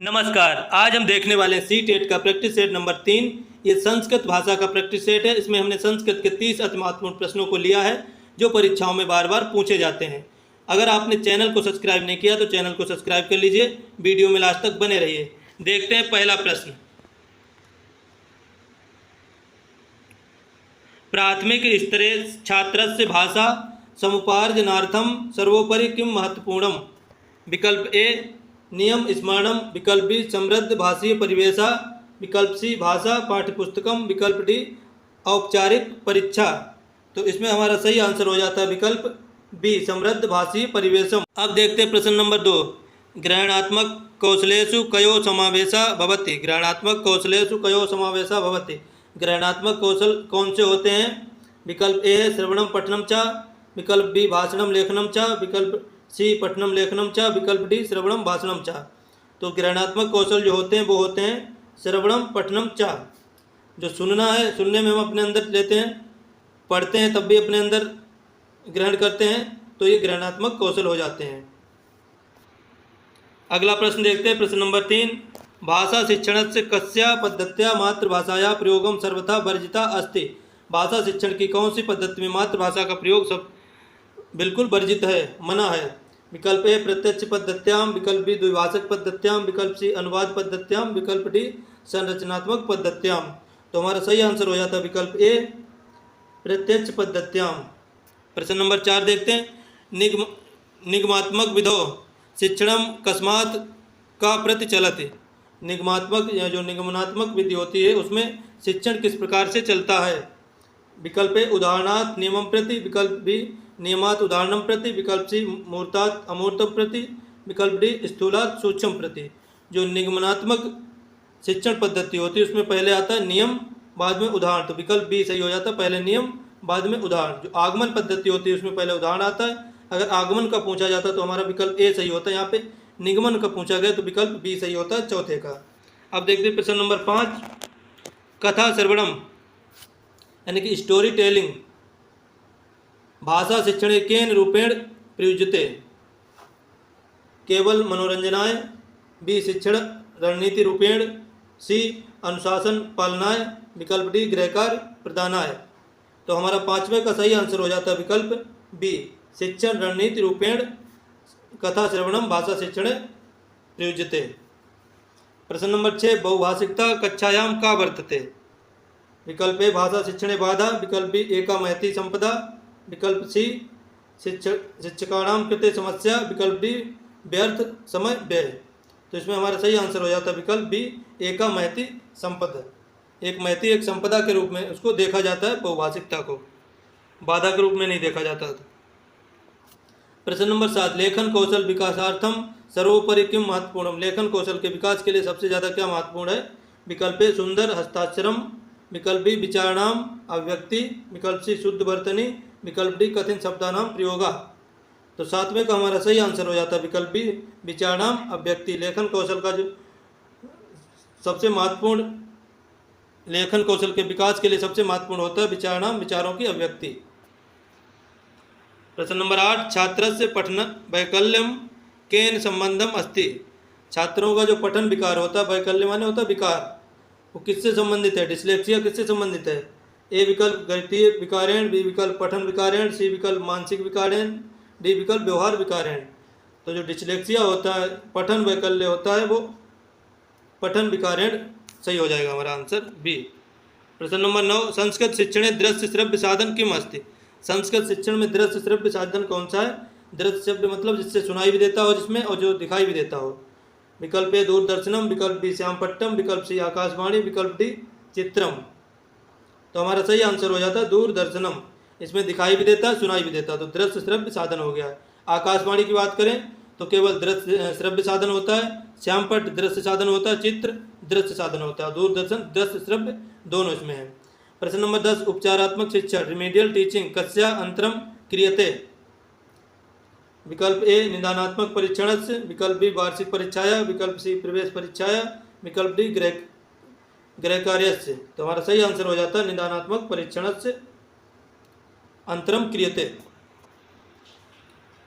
नमस्कार। आज हम देखने वाले हैं सी-टेट का प्रैक्टिस सेट नंबर 3। ये संस्कृत भाषा का प्रैक्टिस सेट है। इसमें हमने संस्कृत के 30 अति महत्वपूर्ण प्रश्नों को लिया है जो परीक्षाओं में बार बार पूछे जाते हैं। अगर आपने चैनल को सब्सक्राइब नहीं किया तो चैनल को सब्सक्राइब कर लीजिए, वीडियो में लास्ट तक बने रहिए। देखते हैं पहला प्रश्न। प्राथमिक स्तरे छात्रस्य भाषा समुपार्जनार्थम सर्वोपरि किम महत्वपूर्णम? विकल्प ए नियम स्मरणम, विकल्प बी समृद्ध भाषीय परिवेशा, विकल्प सी भाषा पाठ्यपुस्तकम, विकल्प डी औपचारिक परीक्षा। तो इसमें हमारा सही आंसर हो जाता है विकल्प बी समृद्ध भाषीय परिवेशम। अब देखते हैं प्रश्न नंबर 2। ग्रहणात्मक कौशलेषु कयो समावेशा भवति? ग्रहणात्मक कौशलेषु कयो समावेशा भवति? ग्रहणात्मक कौशल कौन से होते हैं? विकल्प ए है श्रवणम पठनम च, विकल्प बी भाषणम लेखनम च, विकल्प सी पठनम लेखनम च, विकल्प डी श्रवणम भाषणम च। तो ग्रहणात्मक कौशल जो होते हैं वो होते हैं श्रवणम पठनम च। जो सुनना है, सुनने में हम अपने अंदर लेते हैं, पढ़ते हैं तब भी अपने अंदर ग्रहण करते हैं, तो ये ग्रहणात्मक कौशल हो जाते हैं। अगला प्रश्न देखते हैं, प्रश्न नंबर 3। भाषा शिक्षणस्य कस्या पद्धत्या मातृभाषाया प्रयोगम सर्वथा वर्जिता अस्ति? भाषा शिक्षण की कौन सी पद्धति में मातृभाषा का प्रयोग सब बिल्कुल वर्जित है, मना है? विकल्प ए प्रत्यक्ष पद्धत्याम, विकल्प बी द्विभाषक पद्धत्याम, विकल्प सी अनुवाद पद्धत्याम, विकल्प डी संरचनात्मक पद्धत्याम। तो हमारा सही आंसर हो जाता है विकल्प ए प्रत्यक्ष पद्धत्याम। प्रश्न नंबर 4 देखते हैं। निगमात्मक विधो शिक्षणम कस्मात् का प्रति चलति? निगमात्मक या जो निगमनात्मक विधि होती है उसमें शिक्षण किस प्रकार से चलता है? विकल्प ए उदाहरणात् नियमम प्रति, विकल्प बी नियमात उदाहरणम प्रति, विकल्प सी मूर्तात् अमूर्तम प्रति, विकल्प डी स्थूलात् सूक्ष्म प्रति। जो निगमनात्मक शिक्षण पद्धति होती है उसमें पहले आता है नियम, बाद में उदाहरण। तो विकल्प बी सही हो जाता है, पहले नियम बाद में उदाहरण। जो आगमन पद्धति होती है उसमें पहले उदाहरण आता है। अगर आगमन का पूछा जाता है तो हमारा विकल्प ए सही होता है। यहाँ पे निगमन का पूछा गया तो विकल्प बी सही होता है चौथे का। अब देखते हैं प्रश्न नंबर 5। कथा श्रवणम यानी कि स्टोरी टेलिंग भाषा शिक्षणे केन रूपेण प्रयुज्यते? केवल मनोरंजनाय, बी शिक्षण रणनीति रूपेण, सी अनुशासन पालनाय, विकल्प डी गृहकार्य प्रदानाय। तो हमारा 5वें का सही आंसर हो जाता है विकल्प बी शिक्षण रणनीति रूपेण कथा श्रवणम भाषा शिक्षणे प्रयुज्यते। प्रश्न नंबर 6। बहुभाषिकता कक्षायाम का वर्तते? विकल्प ए भाषा शिक्षणे बाधा, विकल्प बी एका महती संपदा, विकल्प सी शिक्षकाणाम कृते समस्या, विकल्प डी व्यर्थ समय व्यय। तो इसमें हमारा सही आंसर हो जाता है विकल्प बी एका महती संपदा। एक महती एक संपदा के रूप में उसको देखा जाता है, बहुभाषिकता को बाधा के रूप में नहीं देखा जाता। प्रश्न नंबर 7। लेखन कौशल विकासार्थम सर्वोपरि किम महत्वपूर्णम? लेखन कौशल के विकास के लिए सबसे ज़्यादा क्या महत्वपूर्ण है? विकल्प ए सुंदर हस्ताक्षरम, विकल्प बी विचारणाम अभिव्यक्ति, विकल्प सी शुद्ध वर्तनी, विकल्प डी कठिन शब्दानाम प्रयोगा। तो 7वें का हमारा सही आंसर हो जाता है विकल्प बी विचारणाम अभिव्यक्ति। लेखन कौशल का जो सबसे महत्वपूर्ण लेखन कौशल के विकास के लिए सबसे महत्वपूर्ण होता है विचारणाम विचारों की अभिव्यक्ति। प्रश्न नंबर 8। छात्रस्य पठन वैकल्यम केन संबंधम अस्ति? छात्रों का जो पठन विकार होता है, वैकल्य माने होता है विकार, वो किससे संबंधित है? डिस्लेक्सिया किससे संबंधित है? ए विकल्प गणितीय विकारेण, बी विकल्प पठन विकारेण, सी विकल्प मानसिक विकारेण, डी विकल्प व्यवहार विकारेण। तो जो डिस्लेक्सिया होता है, पठन वैकल्य होता है, वो पठन विकारेण सही हो जाएगा हमारा आंसर बी। प्रश्न नंबर 9। संस्कृत शिक्षणे दृश्य श्रव्य साधन किम अस्ति? संस्कृत शिक्षण में दृश्य श्रव्य साधन कौन सा है? दृश्य शब्द मतलब जिससे सुनाई भी देता हो जिसमें, और जो दिखाई भी देता हो। विकल्प ए दूरदर्शनम, विकल्प बी श्यामपट्टम, विकल्प सी आकाशवाणी, विकल्प डी चित्रम। तो हमारा सही आंसर हो जाता है दूरदर्शनम। इसमें दिखाई भी देता है, सुनाई भी देता है, तो दृश्य श्रव्य साधन हो गया है। आकाशवाणी की बात करें तो केवल दृश्य श्रव्य साधन होता है, श्यामपट्ट दृश्य साधन होता है, चित्र दृश्य साधन होता है, दूरदर्शन दृश्य श्रव्य दोनों इसमें है। प्रश्न नंबर 10। उपचारात्मक शिक्षण रिमीडियल टीचिंग कस्या अंतरम क्रियते? विकल्प ए निदानात्मक परीक्षणस्य, विकल्प बी वार्षिक परीक्षाया, विकल्प सी प्रवेश परीक्षाया, विकल्प डी गृहकार्यस्य। तो हमारा सही आंसर हो जाता है निदानात्मक परीक्षणस्य अंतरम क्रियते।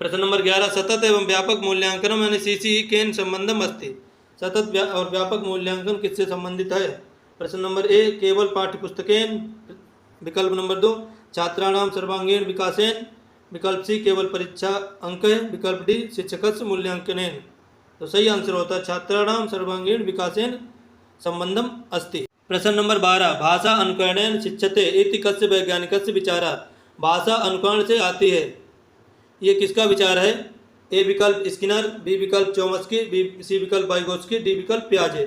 प्रश्न नंबर 11। सतत एवं व्यापक मूल्यांकनम यानी सीसी केन संबंधम अस्ति? सतत और व्यापक मूल्यांकन किससे संबंधित है? प्रश्न नंबर ए केवल पाठ्यपुस्तकेन, विकल्प नंबर 2 छात्राणाम सर्वांगीण विकासेन, विकल्प सी केवल परीक्षा अंक, विकल्प डी शिक्षकस्य मूल्यांकनेन। तो सही आंसर होता है छात्राणाम सर्वांगीण विकासेन संबंधम अस्ति। प्रश्न नंबर 12 भाषा अनुकरणेन शिक्षते इति कस्य वैज्ञानिकस्य विचारा। भाषा अनुकरण से आती है, ये किसका विचार है? ए विकल्प स्किनर, बी विकल्प चोम्स्की, बी सी विकल्प वाइगोत्स्की, डी विकल्प पियाजे।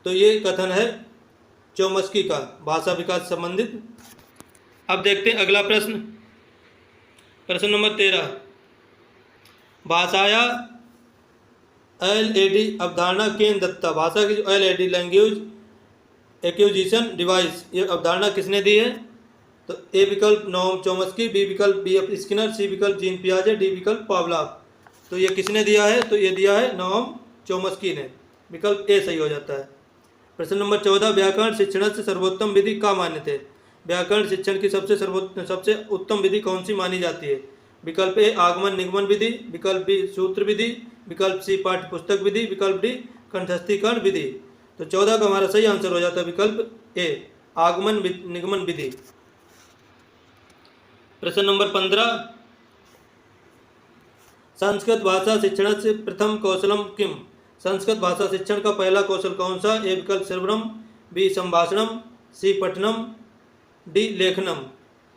तो ये कथन है चोम्स्की का, भाषा विकास संबंधित। अब देखते हैं अगला प्रश्न, प्रश्न नंबर 13 भाषाया LAD अवधारणा केन दत्ता। भाषा की जो LAD लैंग्वेज एक्विजिशन डिवाइस, ये अवधारणा किसने दी है? तो ए विकल्प नोम चोम्स्की, बी विकल्प BF स्किनर, सी विकल्प जीन पियाजे, डी विकल्प पावलोव। तो ये किसने दिया है? तो ये दिया है नोम चोम्स्की ने, विकल्प ए सही हो जाता है। प्रश्न नंबर 14 व्याकरण शिक्षण से सर्वोत्तम विधि का मान्य थे। व्याकरण शिक्षण की सबसे उत्तम विधि कौन सी मानी जाती है? विकल्प ए आगमन निगमन विधि, विकल्प बी सूत्र विधि, विकल्प सी पाठ्य पुस्तक विधि, विकल्प डी कंठस्थीकरण विधि। तो 14 का हमारा सही आंसर हो जाता है विकल्प ए आगमन निगमन विधि। प्रश्न नंबर 15 संस्कृत भाषा शिक्षण से प्रथम कौशलम किम। संस्कृत भाषा शिक्षण का पहला कौशल कौन सा? ए विकल्प श्रवणम, बी संभाषणम, सी पठनम, डी लेखनम।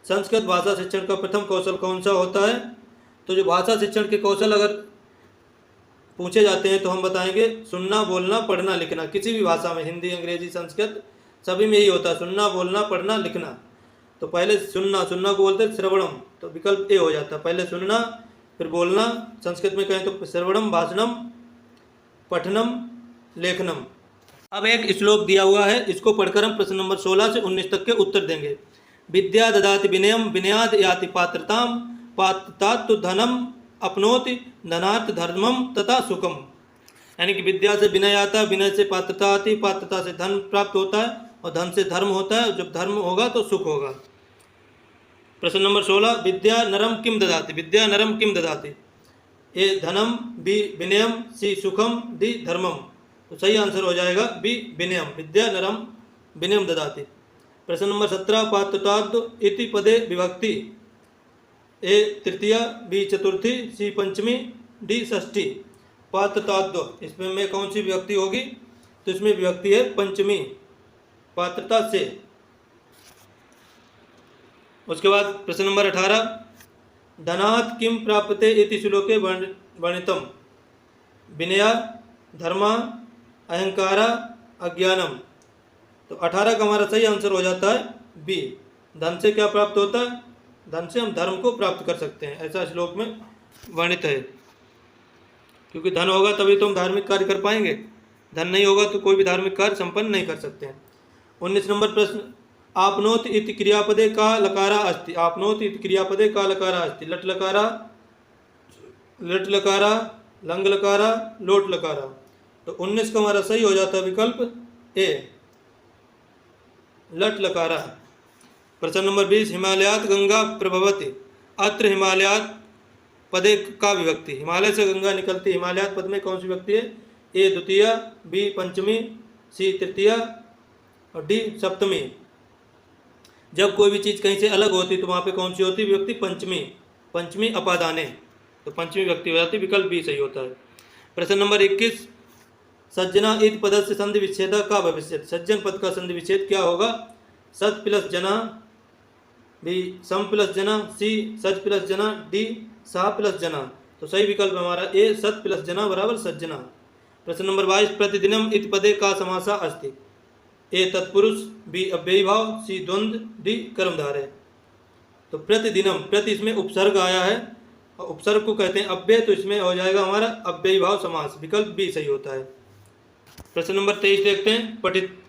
संस्कृत भाषा शिक्षण का प्रथम कौशल कौन सा होता है? तो जो भाषा शिक्षण के कौशल अगर पूछे जाते हैं तो हम बताएंगे सुनना, बोलना, पढ़ना, लिखना। किसी भी भाषा में, हिंदी, अंग्रेजी, संस्कृत, सभी में यही होता है, सुनना, बोलना, पढ़ना, लिखना। तो पहले सुनना को बोलते हैं श्रवणम, तो विकल्प ए हो जाता है, पहले सुनना फिर बोलना। संस्कृत में कहें तो श्रवणम, भाषणम, पठनम, लेखनम। अब एक श्लोक दिया हुआ है, इसको पढ़कर हम प्रश्न नंबर 16 से 19 तक के उत्तर देंगे। विद्या ददाति विनयम, विनयाद याति पात्रताम, पात्रतात् धनम अपनोति, धनार्थ धर्मम तथा सुखम। यानी कि विद्या से विनय आता है, विनय से पात्रता आती, पात्रता से धन प्राप्त होता है और धन से धर्म होता है। जब धर्म होगा तो सुख होगा। प्रश्न नंबर 16 विद्या नरम किम ददाति। विद्या नरम किम ददाति। ए धनम, बी विनयम, सी सुखम, डी धर्मम। तो सही आंसर हो जाएगा बी विनयम। विद्या नरम विनयम ददाति। प्रश्न नंबर 17 पात्रतात् इति पदे विभक्ति। ए तृतीया, बी चतुर्थी, सी पंचमी, डी षष्ठी। पात्रतात् इसमें में कौन सी विभक्ति होगी? तो इसमें विभक्ति है पंचमी, पात्रता से। उसके बाद प्रश्न नंबर 18 धनात् किम प्राप्यते इति श्लोके वर्णितम। विनया, धर्मा, अहंकारा, अज्ञानम। तो 18 का हमारा सही आंसर हो जाता है बी। धन से क्या प्राप्त होता है? धन से हम धर्म को प्राप्त कर सकते हैं, ऐसा श्लोक में वर्णित है। क्योंकि धन होगा तभी तो हम धार्मिक कार्य कर पाएंगे, धन नहीं होगा तो कोई भी धार्मिक कार्य संपन्न नहीं कर सकते हैं। 19 नंबर प्रश्न आपनोत इति क्रियापदे का लकारा अस्ति। आपनोत इति क्रियापदे का लकारा अस्ति। लट लकारा, लट लकारा, लंग लकारा, लोट लकारा। तो 19 का हमारा सही हो जाता है विकल्प ए लट लकारा। प्रश्न नंबर 20 हिमालयात गंगा प्रभवति। अत्र हिमालयात पदे का विभक्ति। हिमालय से गंगा निकलती, हिमालयात पद में कौन सी विभक्ति है? ए द्वितीया, बी पंचमी, सी तृतीया और डी सप्तमी। जब कोई भी चीज़ कहीं से अलग होती तो वहाँ पे कौन सी होती विभक्ति? पंचमी। पंचमी अपादाने, तो पंचमी विभक्ति हो जाती, विकल्प बी सही होता है। प्रश्न नंबर 21 सज्जना इत पद से संधि विच्छेद का भविष्य। सज्जन पद का संधि विच्छेद क्या होगा? सत प्लस जना, बी सम प्लस जना, सी सच प्लस जना, डी सा प्लस जना। तो सही विकल्प हमारा ए सत प्लस जना बराबर सज्जना। प्रश्न नंबर 22 प्रतिदिनम इत पदे का समासा अस्ति। ए तत्पुरुष, बी अव्ययी भाव, सी द्वंद्व, डी कर्मधारय। तो प्रतिदिनम, प्रति इसमें उपसर्ग आया है और उपसर्ग को कहते हैं अव्यय, तो इसमें हो जाएगा हमारा अव्ययी भाव समास, विकल्प बी सही होता है। प्रश्न नंबर 23 देखते हैं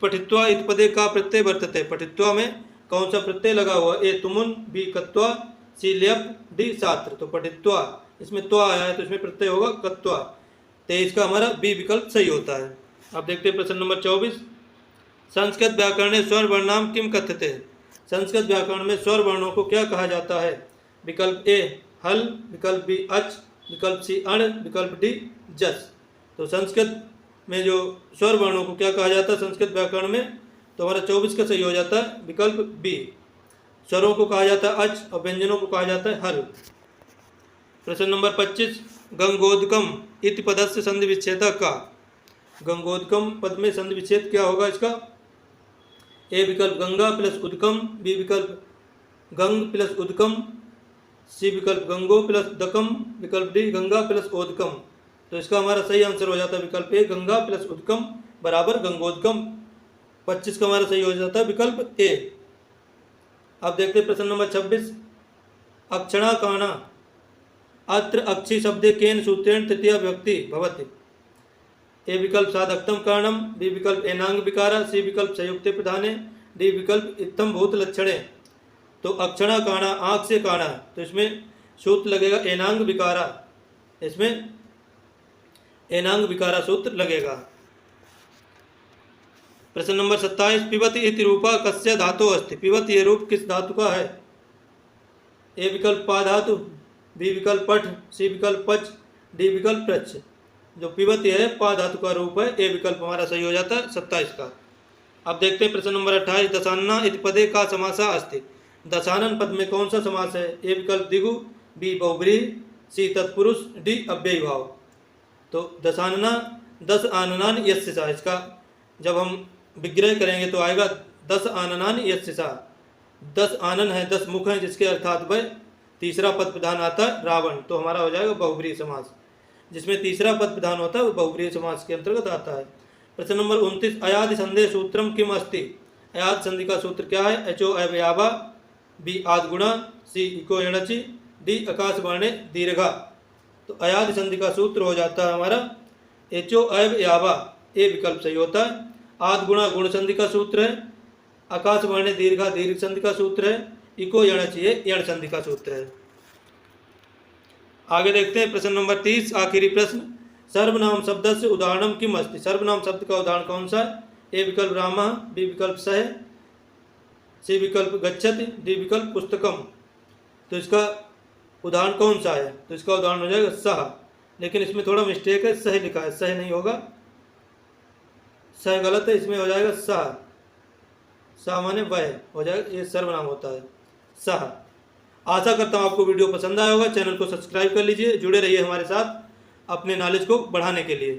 पठित्वा इत पदे का प्रत्यय वर्तते। पठित्वा में कौन सा प्रत्यय लगा हुआ? ए तुमुन, बी कत्वा, सी ल्यप, डी छात्र। तो पठित्वा इसमें त्वा आया है तो इसमें प्रत्यय होगा कत्वा। 23 का हमारा बी विकल्प सही होता है। अब देखते हैं प्रश्न नंबर 24 संस्कृत व्याकरण स्वर वर्णाम किम कथ्यते। संस्कृत व्याकरण में स्वर वर्णों को क्या कहा जाता है? विकल्प ए हल, विकल्प बी अच, विकल्प सी अण, विकल्प डी जस। तो संस्कृत में जो स्वर वर्णों को क्या कहा जाता है संस्कृत व्याकरण में, तो हमारा 24 का सही हो जाता है विकल्प बी। स्वरों को कहा जाता है अच और व्यंजनों को कहा जाता है हल। प्रश्न नंबर 25, गंगोदकम इति पदस्य संधि विच्छेद का। गंगोदकम पद में संधि विच्छेद क्या होगा इसका? ए विकल्प गंगा प्लस उदकम, बी विकल्प गंग प्लस उदकम, सी विकल्प गंगो प्लस दकम, विकल्प डी गंगा प्लस ओदकम। तो इसका हमारा सही आंसर हो जाता है विकल्प ए गंगा प्लस उदकम बराबर गंगोदकम। 25 का हमारा सही हो जाता है विकल्प ए। अब देखते हैं प्रश्न नंबर 26, अक्षणा काना अत्र अक्षी शब्दे केन सूत्रेण तृतीय व्यक्ति भवति। ए विकल्प साधकतम कारणम, बी विकल्प एनांग विकारा, सी विकल्प संयुक्ते प्रधाने, डी विकल्प इत्थम भूत लक्षणे। तो अक्षणा काणा आंख से काणा, तो इसमें सूत्र लगेगा एनांग विकारा, इसमें एनांग विकारा सूत्र लगेगा। प्रश्न नंबर 27, पिबति इति रूपा कस्य धातु अस्ति। पिबति ये रूप किस धातु का है? ए विकल्प पा धातु, बी विकल्प पठ, सी विकल्प पच, डी विकल्प प्रच। जो पिबति है पा धातु का रूप है, ए विकल्प हमारा सही हो जाता है 27 का। अब देखते हैं प्रश्न नंबर 28, दशानना इति पदे का समासा अस्ति। दशानन पद में कौन सा समास है? ए विकल्प दिगु, बी बहुब्रीहि, सी तत्पुरुष, डी अव्ययी भाव। तो दशानना 10 आननान यस्य सा, इसका जब हम विग्रह करेंगे तो आएगा 10 आननान यस्य सा। 10 आनन है, 10 मुख हैं, जिसके अर्थात वह तीसरा पद प्रधान आता है रावण, तो हमारा हो जाएगा बहुब्रीहि समास। जिसमें तीसरा पद प्रधान होता है वो बहुब्रीहि समास के अंतर्गत आता है। प्रश्न नंबर 29, अयादि संधे सूत्रम किम अस्ति। अयाद संधि का सूत्र क्या है? एचो अव्यावा, बी आद गुणा, सी इको यणचि, डी आकाश वर्णे दीर्घा। तो अयादि संधि का सूत्र हो जाता है हमारा एचो अव्यावा, ए विकल्प सही होता है। आद गुणा गुण संधि का सूत्र है, आकाश वर्णे दीर्घा दीर्घ संधि का सूत्र है, इको यणचि ये यण संधि का सूत्र है। आगे देखते हैं प्रश्न नंबर 30, आखिरी प्रश्न, सर्वनाम शब्द से उदाहरणम किम अस्ति। सर्वनाम शब्द का उदाहरण कौन सा है? ए विकल्प रामः, बी विकल्प सह, सी विकल्प गच्छति, डी विकल्प पुस्तकम। तो इसका उदाहरण कौन सा है? तो इसका उदाहरण हो जाएगा सह, लेकिन इसमें थोड़ा मिस्टेक है, सह लिखा है, सह नहीं होगा, सह गलत है, इसमें हो जाएगा सह। सह माने वह हो जाएगा, ये सर्वनाम होता है सह। आशा करता हूँ आपको वीडियो पसंद आया होगा। चैनल को सब्सक्राइब कर लीजिए, जुड़े रहिए हमारे साथ अपने नॉलेज को बढ़ाने के लिए।